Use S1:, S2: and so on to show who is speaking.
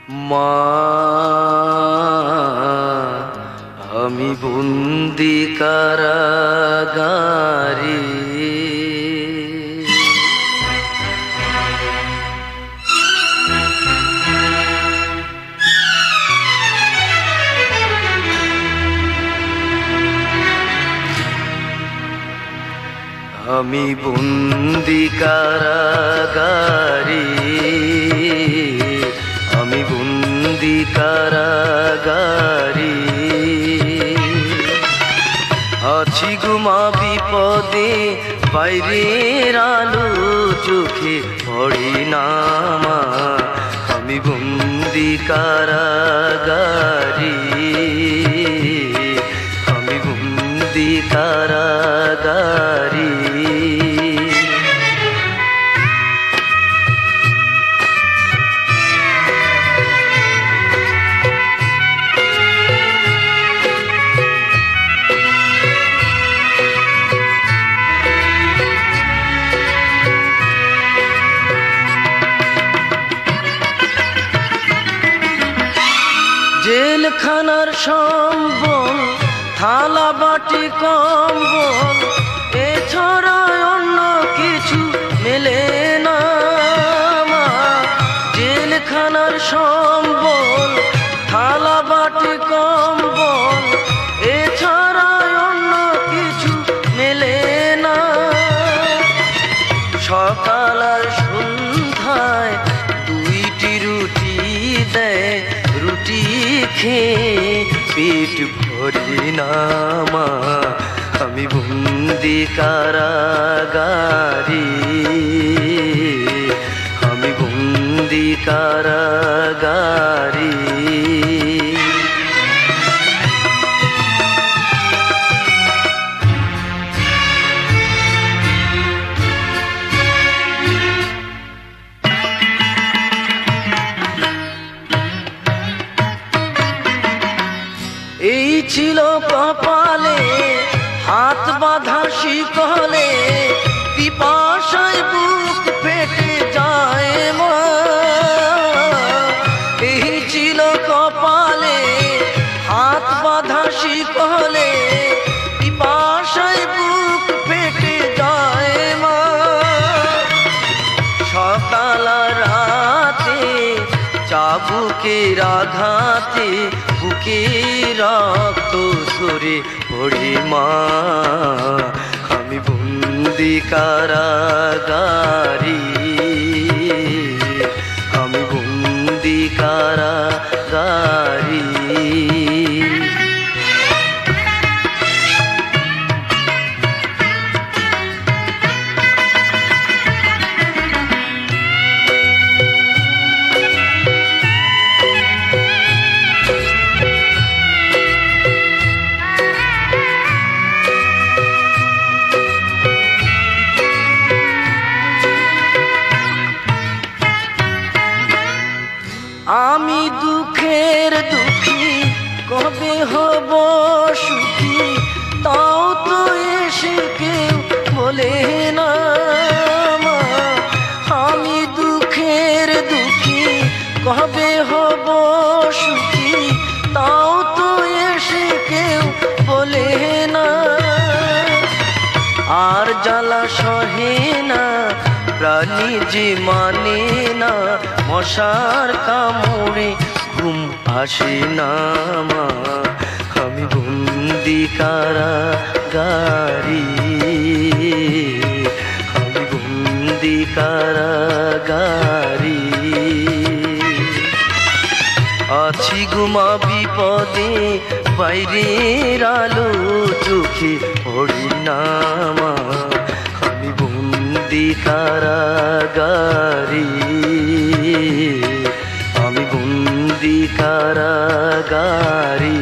S1: মা আমি বন্দি কারাগারে, আমি বন্দি কারাগারে, আমি বন্দি কারাগারে আছি গুমা বিপদে, বাইরের আলো চোখে পড়ে না মা। আমি বন্দি কারাগারে, আমি বন্দি কারাগারে। জেলখানার সম্বল, থালা বাটি কম্বল, এছাড়া অন্য কিছু মেলে না মা। জেলখানার সম্বল, থালা বাটি কম্বল, এছাড়া অন্য কিছু মেলে না। সকাল আর সন্ধ্যায় দুইটি রুটি দেয়, রুটি খেয়ে পেট ভরে না মা। আমি বন্দি কারাগারে, আমি বন্দি কারাগারে। এই ছিল কপালে হাত বাঁধা শিকলে, পিপাসায় বুক ফেটে যায় মা। এই ছিল কপালে হাত বাঁধা শিকলে, পিপাসায় বুক ফেটে যায় মা। সকাল রাতে চাবুকের আঘাতে বুকে রক্ত ঝরে পড়ে মা। আমি বন্দি কারাগারে, আমি বন্দি কারাগারে। আমি দুঃখের দুঃখী, কবে হব সুখী, তাও তো এসে কেউ বলে না মা। আমি দুঃখের দুঃখী, কবে হব সুখী, তাও তো এসে কেউ বলে না। আর জ্বালা সহে না প্রাণী যে মানে না, মশার কামড়ে ঘুম আসে না মা। আমি বন্দি কারাগারে, আমি বন্দি কারাগারে আছি গুমা বিপদে, বাইরের আলো চোখে পড়ে না মা। আমি বন্দি কারাগারে, আমি বন্দি কারাগারে।